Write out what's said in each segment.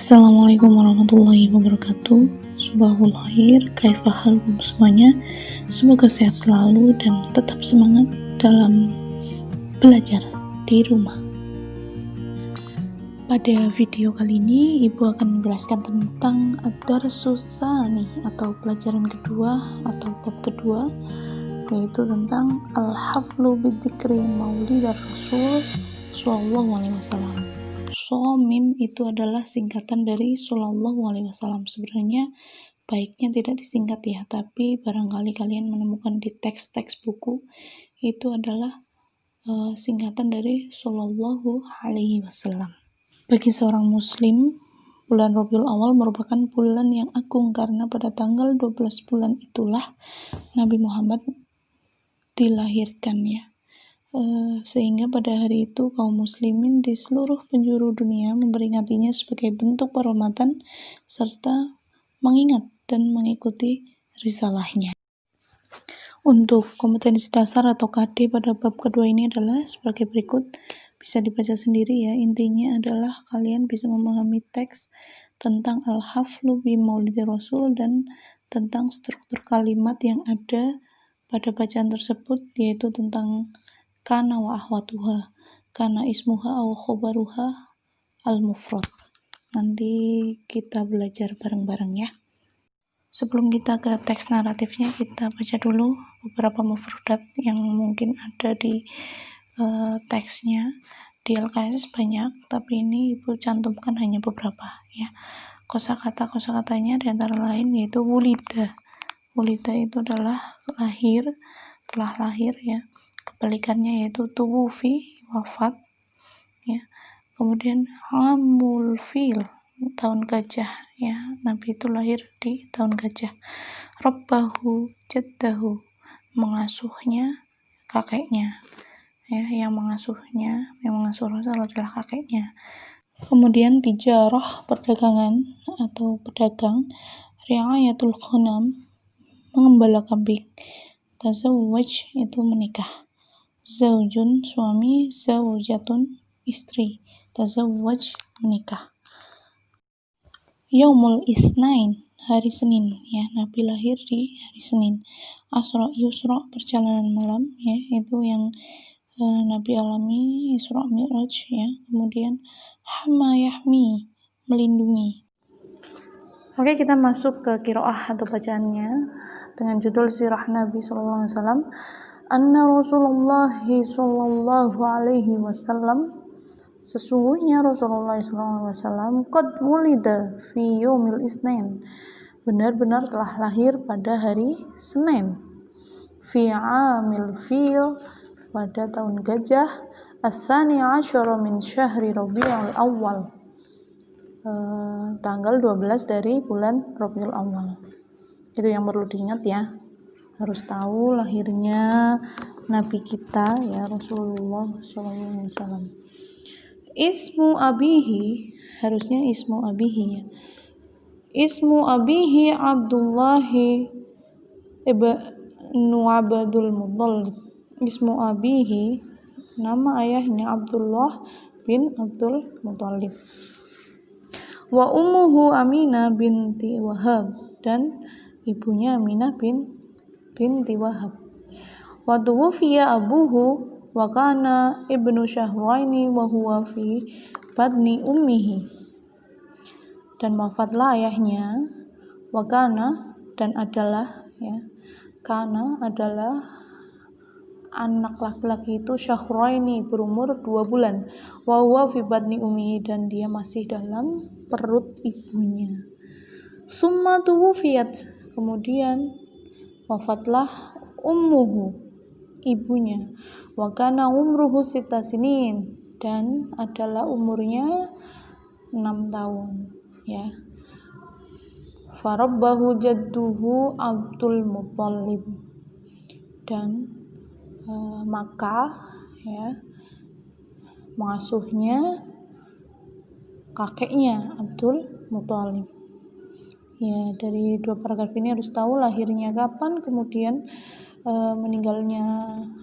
Assalamualaikum warahmatullahi wabarakatuh. Subahul khair, kaifahalkum semuanya. Semoga sehat selalu dan tetap semangat dalam belajar di rumah. Pada video kali ini, Ibu akan menjelaskan tentang ad-darsus tsani atau pelajaran kedua atau bab kedua, yaitu tentang al-haflu bidzikri maulidar Rasul sallallahu alaihi wasallam. Mim itu adalah singkatan dari sallallahu alaihi wasallam. Sebenarnya baiknya tidak disingkat ya, tapi barangkali kalian menemukan di teks-teks buku itu adalah singkatan dari sallallahu alaihi wasallam. Bagi seorang muslim, bulan Rabiul Awal merupakan bulan yang agung karena pada tanggal 12 bulan itulah Nabi Muhammad dilahirkan ya. Sehingga pada hari itu kaum muslimin di seluruh penjuru dunia memperingatinya sebagai bentuk penghormatan serta mengingat dan mengikuti risalahnya. Untuk kompetensi dasar atau KD pada bab kedua ini adalah sebagai berikut, bisa dibaca sendiri ya. Intinya adalah kalian bisa memahami teks tentang al-haflu bi maulidi rasul dan tentang struktur kalimat yang ada pada bacaan tersebut, yaitu tentang kana wa ahwatuha, kana ismuha aw khobaruha al-mufrad. Nanti kita belajar bareng-bareng ya. Sebelum kita ke teks naratifnya, kita baca dulu beberapa mufradat yang mungkin ada di teksnya. Di LKS banyak, tapi ini Ibu cantumkan hanya beberapa ya. Kosakatanya di antara lain yaitu wulida. Wulida itu adalah lahir, telah lahir ya. Kebalikannya yaitu tuwufi, wafat ya. Kemudian amul fil, tahun gajah ya. Nabi itu lahir di tahun gajah. Rabbahu jaddahu, mengasuhnya kakeknya ya. Yang mengasuh Rasul adalah kakeknya. Kemudian tijarah, perdagangan atau pedagang. Ri'ayatul ghanam, mengembala kambing. Tazawwaj itu menikah. Zaujun, suami. Zaujatun, istri. Tazawwaj, menikah. Yaumul Itsnain, hari Senin ya. Nabi lahir di hari Senin. Asra yusra, perjalanan malam ya, itu yang Nabi alami Isra Mi'raj ya. Kemudian hama yahmi, melindungi. Oke, kita masuk ke qiraah atau bacaannya dengan judul Sirah Nabi sallallahu alaihi wasallam. Anna Rasulullah sallallahu alaihi wasallam, sesungguhnya Rasulullah sallallahu alaihi wasallam qad wulida fi yaumil Itsnain, benar-benar telah lahir pada hari Senin. Fi amil fil, pada tahun gajah. Ats-tsani asyara min syahri Rabiul Awal, tanggal 12 dari bulan Rabiul Awal. Itu yang perlu diingat ya. Harus tahu lahirnya Nabi kita ya, Rasulullah SAW. Ismu abihi, harusnya ismu abihi ya. Ismu abihi Abdullahi ibnu Abdul Muttalib. Ismu abihi, nama ayahnya Abdullah bin Abdul Muttalib. Wa ummuhu Aminah binti Wahab, dan ibunya Aminah binti Wahab. Wa tuwfiya abuhu wa kana ibnu syahraini wa huwa fi badni ummihi, dan wafatlah ayahnya. Wa kana, dan adalah ya. Kana adalah anak laki-laki itu syahraini, berumur 2 bulan. Wa huwa fi badni ummihi, dan dia masih dalam perut ibunya. Summa tuwfiyat, kemudian wafatlah ummuhu, ibunya. Wa kana umruhu 6 sinin, dan adalah umurnya 6 tahun ya. Farabbahu jadduhu Abdul Muttalib, dan maka ya mengasuhnya kakeknya Abdul Muttalib. Ya, dari dua paragraf ini harus tahu lahirnya kapan, kemudian meninggalnya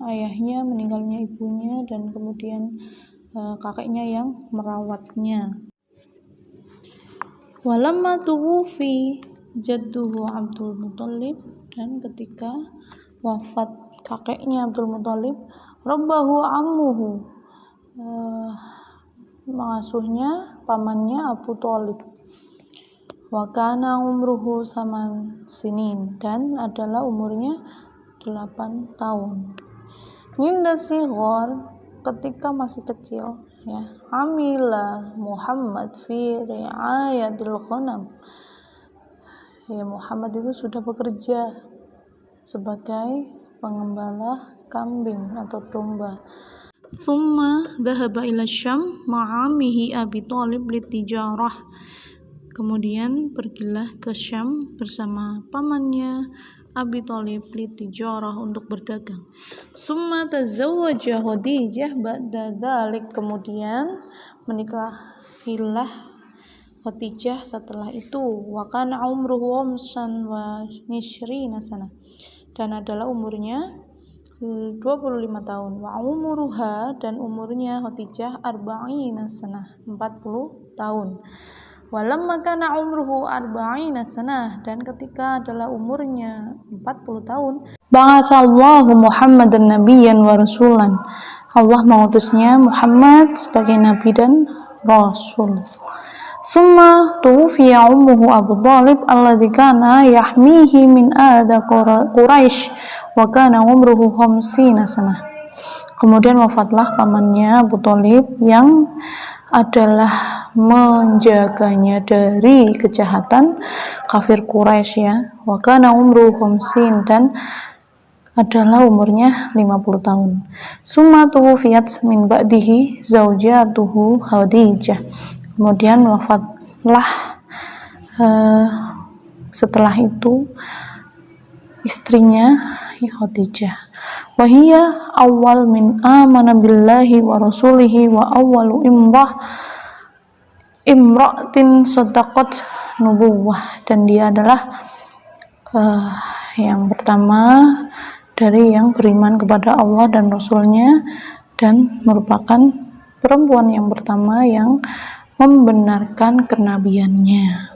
ayahnya, meninggalnya ibunya, dan kemudian kakeknya yang merawatnya. Walamma tuwufi jadduhu Abdul Muthalib, dan ketika wafat kakeknya Abdul Muthalib, rabbahu ammuhu, mengasuhnya pamannya Abu Thalib, wa kana umruhu 8 sinin, dan adalah umurnya 8 tahun. Inda sighar, ketika masih kecil, ya, amila Muhammad fi ri'ayatil ghanam, ya, Muhammad itu sudah bekerja sebagai pengembala kambing atau domba. Thumma dhahaba ila Syam ma'amihi Abi Thalib litijarah, kemudian pergilah ke Syam bersama pamannya Abi Thalib litijarah, untuk berdagang. Summa tazawwaja Khadijah ba'da dzalik, kemudian menikahilah Khadijah setelah itu. Wa kana umruhu 25 sana, dan adalah umurnya 25 tahun. Wa umuruha, dan umurnya Khadijah 40 sana, 40 tahun. Walamma kana umruhu 40 sanah, dan ketika adalah umurnya 40 tahun, ba'atsallahu Muhammadan nabiyyan wa rasulan, Allah mengutusnya Muhammad sebagai nabi dan rasul. Summa tuwfiya ummuhu Abu Thalib alladhi kana yahmihi min adha Quraisy wa kana umruhu 50 sanah. Kemudian wafatlah pamannya Abu Thalib yang adalah menjaganya dari kejahatan kafir Quraisy, ya. Wa kana umruhu 50, dan adalah umurnya 50 tahun. Summa tuwfiyat min ba'dihi zaujatuhu Khadijah, kemudian wafatlah setelah itu istrinya Khadijah. Wahia awal min amana billahi wa rasulihi wa awalu imra'atin sadaqat nubuwah, dan dia adalah yang pertama dari yang beriman kepada Allah dan Rasulnya, dan merupakan perempuan yang pertama yang membenarkan kenabiannya.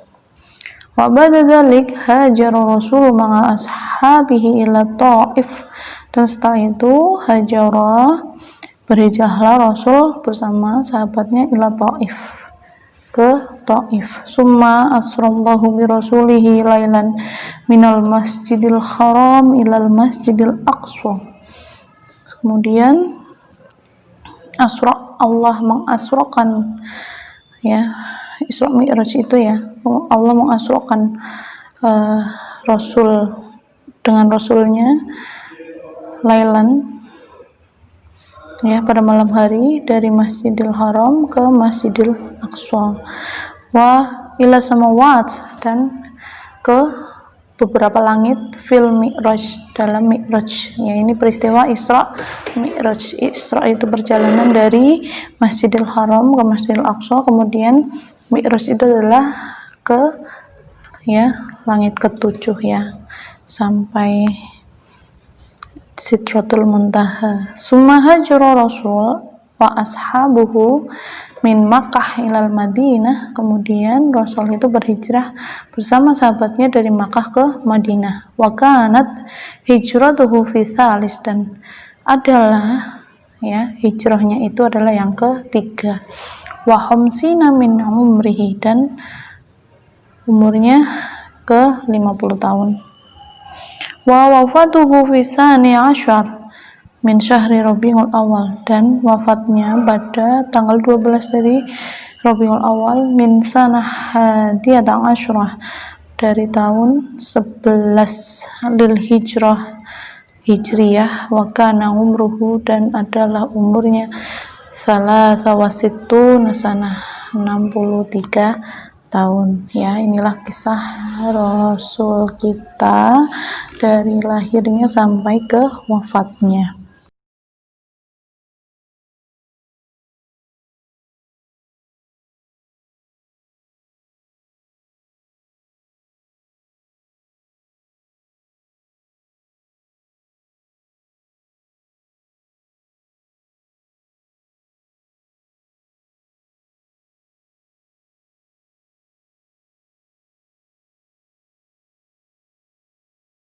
Wa ba'da dzalik hajara Rasul ma'a ashabihi ila Thaif, dan setelah itu hajara, berhijrahlah Rasul bersama sahabatnya ila Thaif, ke Thaif. Summa asrallahu bi rasulihi lailan minal masjidil haram ilal masjidil aqsa, kemudian Allah mengasrokan, ya, Isra Mi'raj itu, ya, Allah mengasrokan Rasul dengan Rasulnya lailan, ya, pada malam hari, dari Masjidil Haram ke Masjidil Aqsa, wa ila samawat, dan ke beberapa langit, fil Mi'raj, dalam Mi'raj, ya, ini peristiwa Isra Mi'raj. Isra itu perjalanan dari Masjidil Haram ke Masjidil Aqsa, kemudian Mi'raj itu adalah ke, ya, langit ke-7, ya, sampai Sidratul Muntaha. Summa hajara Rasul wa ashabuhu min Makkah ilal Madinah, kemudian Rasul itu berhijrah bersama sahabatnya dari Makkah ke Madinah. Wa kanat hijratuhu fi tsalis, dan adalah, ya, hijrahnya itu adalah yang ketiga. Wa khamsina min umrihi, dan umurnya ke 50 tahun. Wa wafatuhu fi tsani asyar min syahri Rabiul Awal, dan wafatnya pada tanggal 12 dari Rabiul Awal, min sanah hadiyata asyrah, dari tahun 11 lil hijrah hijriyah. Wa kana umruhu, dan adalah umurnya salasa wasittuna sanah, 63 tahun. Ya, inilah kisah Rasul kita dari lahirnya sampai ke wafatnya.